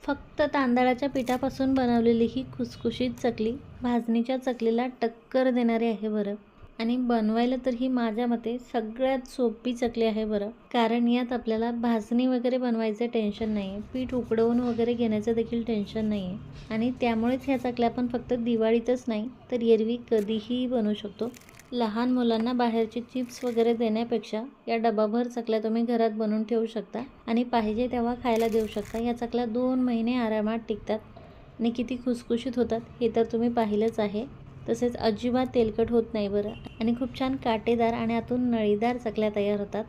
फक्त तांदळाच्या पिठापासून बनवलेली ही खुसखुशीत चकली भाजणीच्या चकलीला टक्कर देणारी आहे बरं. आणि बनवायला तर ही माझ्या मते सगळ्यात सोपी चकली आहे बरं. कारण यात आपल्याला भाजणी वगैरे बनवायचं टेन्शन नाही आहे, पीठ उकडवून वगैरे घेण्याचं देखील टेन्शन नाही आहे. आणि त्यामुळेच ह्या चकल्या आपण फक्त दिवाळीतच नाही तर एरवी कधीही बनवू शकतो. लहान मुलांना बाहेरचे चिप्स वगैरे देण्यापेक्षा या डबाभर चकल्या तुम्ही घरात बनवून ठेवू शकता आणि पाहिजे तेव्हा खायला देऊ शकता. या चकल्या 2 महिने आरामात टिकतात आणि किती खुसखुशीत होतात हे तर तुम्ही पाहिलंच आहे. तसेच अजिबात तेलकट होत नाही बरं. आणि खूप छान काटेदार आणि आतून नळीदार चकल्या तयार होतात.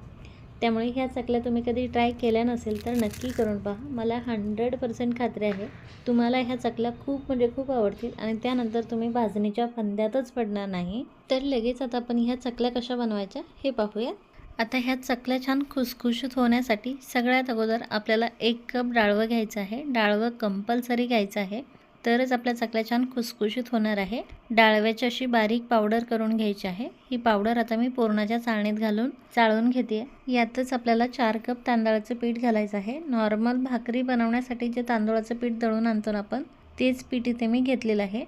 त्यामुळे ह्या चकल्या तुम्ही कधी ट्राय केल्या नसेल तर नक्की करून पहा. मला 100% खात्री आहे तुम्हाला ह्या चकल्या खूप म्हणजे खूप आवडतील आणि त्यानंतर तुम्ही भाजणीच्या फंद्यातच पडणार नाही. तर लगेच आता आपण ह्या चकल्या कशा बनवायच्या हे पाहूया. आता ह्या चकल्या छान खुसखुशीत होण्यासाठी सगळ्यात अगोदर आपल्याला 1 कप डाळवं घ्यायचं आहे. डाळवं कंपल्सरी घ्यायचं आहे, तरच आपल्या चकल्या छान खुसखुशीत होणार आहे. डाळव्याची अशी बारीक पावडर करून घ्यायची आहे. ही पावडर आता मी पुरणाच्या चाळणीत घालून चाळून घेते. यातच आपल्याला 4 कप तांदळाचं पीठ घालायचं आहे. नॉर्मल भाकरी बनवण्यासाठी जे तांदळाचं पीठ दळून आणतो आपण तेच पीठ इथे मी घेतलेलं आहे.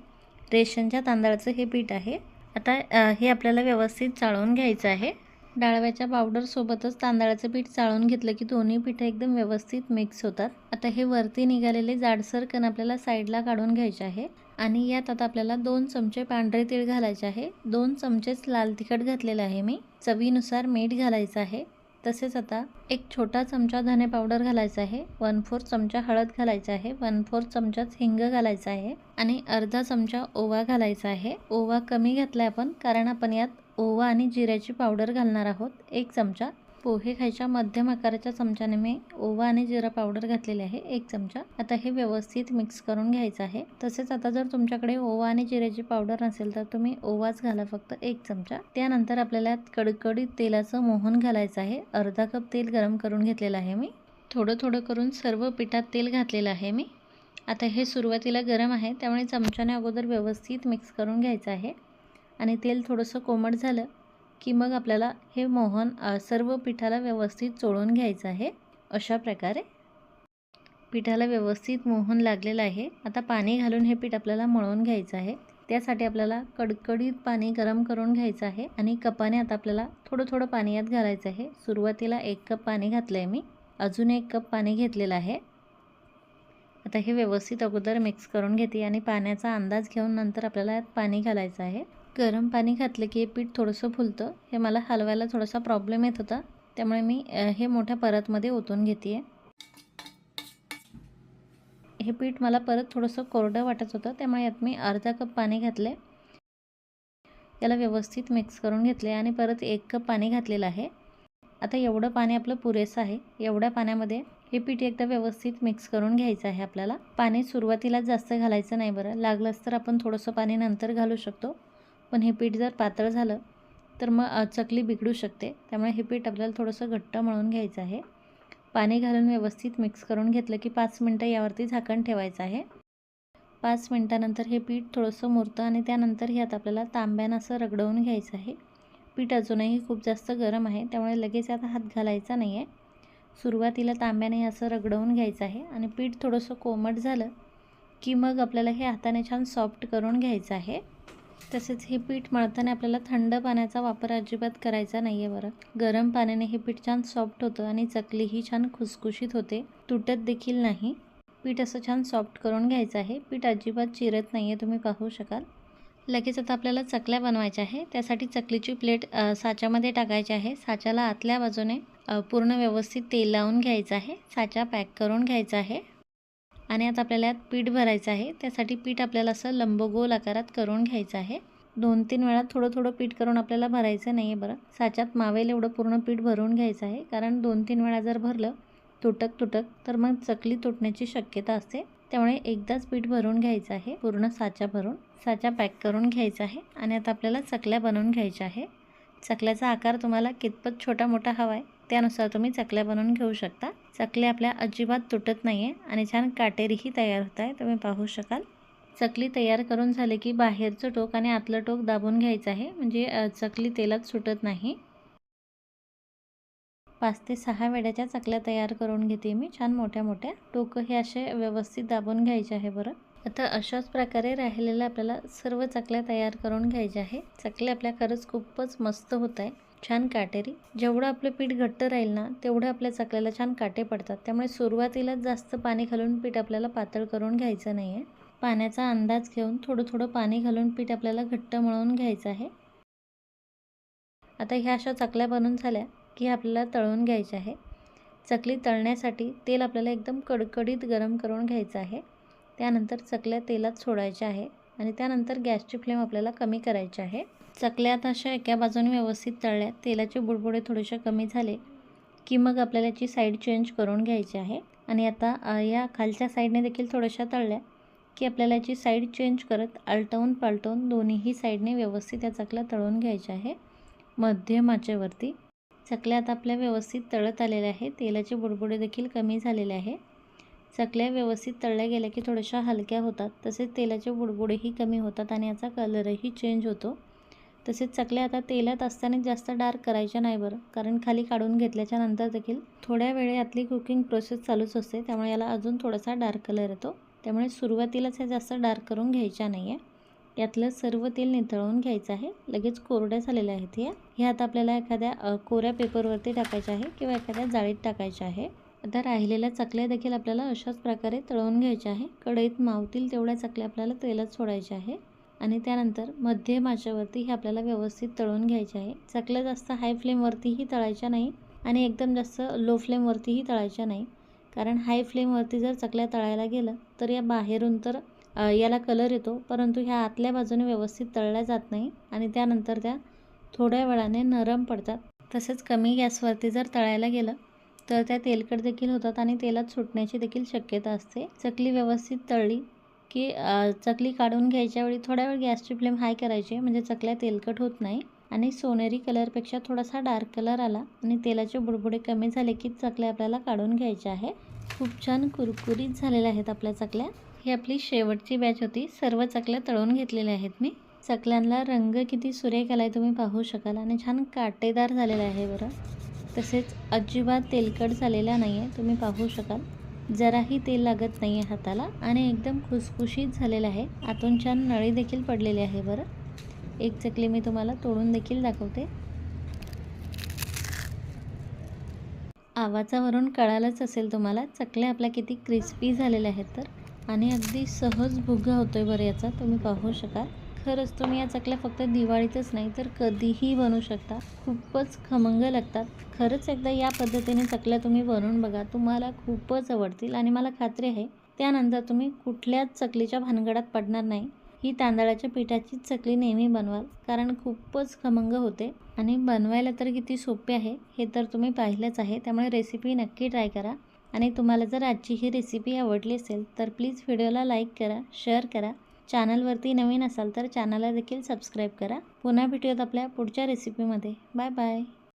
रेशनच्या तांदळाचं हे पीठ आहे. आता हे आपल्याला व्यवस्थित चाळून घ्यायचं आहे. डाळव्याच्या पावडरसोबतच तांदळाचं पीठ चाळून घेतलं की दोन्ही पीठं एकदम व्यवस्थित मिक्स होतात. आता हे वरती निघालेले जाडसर कण आपल्याला साईडला काढून घ्यायचे आहे. आणि यात आता आपल्याला 2 चमचे पांढरे तीळ घालायचे आहे. 2 चमचेच लाल तिखट घातलेलं आहे मी. चवीनुसार मीठ घालायचं आहे. तसेच आता 1 छोटा चमचा धने पावडर घालायचा आहे. 1/4 चमचा हळद घालायचा आहे. 1/4 चमचाच हिंग घालायचा आहे आणि अर्धा चमचा ओवा घालायचा आहे. ओवा कमी घातला आपण कारण आपण यात ओवा आणि जिऱ्याची पावडर घालणार आहोत. 1 चमचा. पोहे खायच्या मध्यम आकाराच्या चमच्याने मी ओवा आणि जिरा पावडर घातलेली आहे 1 चमचा. आता हे व्यवस्थित मिक्स करून घ्यायचं आहे. तसेच आता जर तुमच्याकडे ओवा आणि जिऱ्याची पावडर नसेल तर तुम्ही ओवाच घाला फक्त 1 चमचा. त्यानंतर आपल्याला कडकडीत तेलाचं मोहन घालायचं आहे. अर्धा कप तेल गरम करून घेतलेलं आहे मी. थोडं थोडं करून सर्व पिठात तेल घातलेलं आहे मी. आता हे सुरुवातीला गरम आहे त्यामुळे चमच्याने अगोदर व्यवस्थित मिक्स करून घ्यायचं आहे. आणि तेल थोडंसं कोमट झालं की मग आपल्याला हे मोहन सर्व पिठाला व्यवस्थित चोळून घ्यायचं आहे. अशा प्रकारे पिठाला व्यवस्थित मोहन लागलेलं आहे. आता पाणी घालून हे पीठ आपल्याला मळून घ्यायचं आहे. त्यासाठी आपल्याला कडकडीत पाणी गरम करून घ्यायचं आहे आणि कपाने आता आपल्याला थोडं थोडं पाणी यात घालायचं आहे. सुरुवातीला 1 कप पाणी घातलं आहे मी, अजून 1 कप पाणी घेतलेलं आहे. आता हे व्यवस्थित अगोदर मिक्स करून घेते आणि पाण्याचा अंदाज घेऊन नंतर आपल्याला यात पाणी घालायचं आहे. गरम पाणी घातलं की हे पीठ थोडंसं फुलतं. हे मला हलवायला थोडासा प्रॉब्लेम येत होता त्यामुळे मी हे मोठ्या परतमध्ये ओतून घेते आहे. हे पीठ मला परत थोडंसं कोरडं वाटत होतं त्यामुळे यात मी अर्धा कप पाणी घातले. याला व्यवस्थित मिक्स करून घेतले आणि परत 1 कप पाणी घातलेलं आहे. आता एवढं पाणी आपलं पुरेसं आहे. एवढ्या पाण्यामध्ये हे पीठ एकदा व्यवस्थित मिक्स करून घ्यायचं आहे आपल्याला. पाणी सुरुवातीला जास्त घालायचं नाही बरं. लागलंच तर आपण थोडंसं पाणी नंतर घालू शकतो. पण हे पीठ जर पातळ झालं तर मग चकली बिघडू शकते. त्यामुळे हे पीठ आपल्याला थोडंसं घट्ट मळून घ्यायचं आहे. पाणी घालून व्यवस्थित मिक्स करून घेतलं की 5 मिनटं यावरती झाकण ठेवायचं आहे. 5 मिनटानंतर हे पीठ थोडंसं मुरतं आणि त्यानंतर ह्यात आपल्याला तांब्यानं असं रगडवून घ्यायचं आहे. पीठ अजूनही खूप जास्त गरम आहे त्यामुळे लगेच यात हात घालायचा नाही आहे. सुरुवातीला तांब्याने असं रगडवून घ्यायचं आहे आणि पीठ थोडंसं कोमट झालं की मग आपल्याला हे हाताने छान सॉफ्ट करून घ्यायचं आहे. तसेच हे पीठ मळताना आपल्याला थंड पाण्याचा वापर अजिबात करायचा नाही आहे बरं. गरम पाण्याने हे पीठ छान सॉफ्ट होतं आणि चकलीही छान खुसखुशीत होते, तुटत देखील नाही. पीठ असं छान सॉफ्ट करून घ्यायचं आहे. पीठ अजिबात चिरत नाही आहे, तुम्ही पाहू शकाल. लगेच आता आपल्याला चकल्या बनवायच्या आहे. त्यासाठी चकलीची प्लेट साच्यामध्ये टाकायची आहे. साच्याला आतल्या बाजूने पूर्ण व्यवस्थित तेल लावून घ्यायचं आहे. साचा पॅक करून घ्यायचा आहे आणि आता आपल्याला यात पीठ भरायचं आहे. त्यासाठी पीठ आपल्याला असं लंबगोल आकारात करून घ्यायचं आहे. 2-3 वेळा थोडं थोडं पीठ करून आपल्याला भरायचं नाही आहे बरं. साच्यात मावेल एवढं पूर्ण पीठ भरून घ्यायचं आहे कारण 2-3 वेळा जर भरलं तुटक तर मग चकली तुटण्याची शक्यता असते. त्यामुळे एकदाच पीठ भरून घ्यायचं आहे, पूर्ण साचा भरून. साचा पॅक करून घ्यायचा आहे आणि आता आपल्याला चकल्या बनवून घ्यायच्या आहे. चकल्याचा आकार तुम्हाला कितपत छोटा मोठा हवा आहे त्यानुसार तुम्ही चकल्या बनवून घेऊ शकता. चकल्या आपल्या अजिबात तुटत नाही आहे आणि छान काटेरीही तयार होत आहे, तुम्ही पाहू शकाल. चकली तयार करून झाले की बाहेरचं टोक आणि आतलं टोक दाबून घ्यायचं आहे म्हणजे चकली तेलात सुटत नाही. 5 ते 6 वेळेच्या चकल्या तयार करून घेते मी, छान मोठ्या मोठ्या. टोकं हे असे व्यवस्थित दाबून घ्यायचे आहे बरं. आता अशाच प्रकारे राहिलेल्या आपल्याला सर्व चकल्या तयार करून घ्यायच्या आहे. चकल्या आपल्या खरंच खूपच मस्त होत आहे, छान काटेरी. जेवढं आपलं पीठ घट्ट राहील ना तेवढं आपल्या चकल्याला छान काटे पडतात. त्यामुळे सुरुवातीलाच जास्त पाणी घालून पीठ आपल्याला पातळ करून घ्यायचं नाही आहे. पाण्याचा अंदाज घेऊन थोडं थोडं पाणी घालून पीठ आपल्याला घट्ट मळून घ्यायचं आहे. आता ह्या अशा चकल्या बनवून झाल्या की आपल्याला तळून घ्यायच्या आहे. चकली तळण्यासाठी तेल आपल्याला एकदम कडकडीत गरम करून घ्यायचं आहे. त्यानंतर चकल्या तेलात सोडायच्या आहे आणि त्यानंतर गॅसची फ्लेम आपल्याला कमी करायची आहे. चकल्या आता अशा एका बाजूने व्यवस्थित तळल्या, तेलाचे बुडबुडे थोडेसे कमी झाले की मग आपल्याला याची साईड चेंज करून घ्यायची आहे. आणि आता या खालच्या साईडने देखील थोड्याशा तळल्या की आपल्याला याची साईड चेंज करत आलटवून पालटवून दोन्हीही साईडने व्यवस्थित या चकल्या तळून घ्यायच्या आहे मध्यम आचेवरती. चकल्या आता आपल्या व्यवस्थित तळत आलेल्या आहे, तेलाचे बुडबुडे देखील कमी झालेले आहे. चकल्या व्यवस्थित तळल्या गेल्या की थोड्याशा हलक्या होतात, तसेच तेलाचे बुडबुडेही कमी होतात आणि याचा कलरही चेंज होतो. तसेच चकल्या आता तेलात असताना जास्त डार्क करायच्या नाही बरं, कारण खाली काढून घेतल्याच्या नंतर देखील थोड्या वेळ यातली कुकिंग प्रोसेस चालूच असते, त्यामुळे याला अजून थोडासा डार्क कलर येतो. त्यामुळे सुरुवातीलाच हे जास्त डार्क करून घ्यायच्या नाही आहे. यातलं सर्व तेल निथळून घ्यायचं आहे. लगेच कोरड्या झालेल्या आहेत ह्या आता आपल्याला एखाद्या कोऱ्या पेपरवरती टाकायच्या आहे किंवा एखाद्या जाळीत टाकायच्या आहे. आता राहिलेल्या चकल्या देखील आपल्याला अशाच प्रकारे तळून घ्यायच्या आहे. कढईत मावतील तेवढ्या चकल्या आपल्याला तेलात सोडायच्या आहे आणि त्यानंतर मध्यम आचेवरती हे आपल्याला व्यवस्थित तळून घ्यायचे आहे. चकल्या जास्त हाय फ्लेमवरतीही तळायच्या नाही आणि एकदम जास्त लो फ्लेमवरतीही तळायच्या नाही, कारण हाय फ्लेमवरती जर चकल्या तळायला गेलं तर या बाहेरून तर याला कलर येतो, परंतु ह्या आतल्या बाजूने व्यवस्थित तळल्या जात नाही आणि त्यानंतर त्या थोड्या वेळाने नरम पडतात. तसेच कमी गॅसवरती जर तळायला गेलं तर त्या तेलकट देखील होतात आणि तेलात सुटण्याची देखील शक्यता असते. चकली व्यवस्थित तळली की चकली काढून घ्यायच्या वेळी थोड्या वेळ गॅसची फ्लेम हाय करायची, म्हणजे चकल्या तेलकट होत नाही आणि सोनेरी कलरपेक्षा थोडासा डार्क कलर आला आणि तेलाचे बुडबुडे कमी झाले की चकल्या आपल्याला काढून घ्यायच्या आहे. खूप छान कुरकुरीत झालेल्या आहेत आपल्या चकल्या. ही आपली शेवटची बॅच होती. सर्व चकल्या तळून घेतलेल्या आहेत मी. चकल्यांना रंग किती सुरेख आला आहे तुम्ही पाहू शकाल आणि छान काटेदार झालेला आहे बरं. तसेच अजिबात तेलकट झालेला नाही आहे, तुम्ही पाहू शकाल. जराही तेल लागत नाही आहे हाताला आणि एकदम खुसखुशीत झालेला आहे. आतून छान नळी देखील पडलेली आहे बरं. एक चकली मी तुम्हाला तोडून देखील दाखवते. आवाजावरून कळालंच असेल तुम्हाला चकल्या आपल्या किती क्रिस्पी झालेल्या आहेत तर, आणि अगदी सहज भुगा होतोय बरं याचा, तुम्ही पाहू शकाल. खरंच तुम्ही या चकल्या फक्त दिवाळीतच नाही तर कधीही बनवू शकता. खूपच खमंग लागतात. खरंच एकदा या पद्धतीने चकल्या तुम्ही बनवून बघा, तुम्हाला खूपच आवडतील आणि मला खात्री आहे त्यानंतर तुम्ही कुठल्याच चकलीच्या भानगडात पडणार नाही. ही तांदळाच्या पिठाचीच चकली नेहमी बनवाल, कारण खूपच खमंग होते आणि बनवायला तर किती सोपे आहे हे तर तुम्ही पाहिलंच आहे. त्यामुळे रेसिपी नक्की ट्राय करा आणि तुम्हाला जर आजची ही रेसिपी आवडली असेल तर प्लीज व्हिडिओला लाईक करा, शेअर करा. चॅनलवरती नवीन असाल तर चॅनलला देखील सबस्क्राईब करा. पुन्हा भेटूयात आपल्या पुढच्या रेसिपीमध्ये. Bye bye.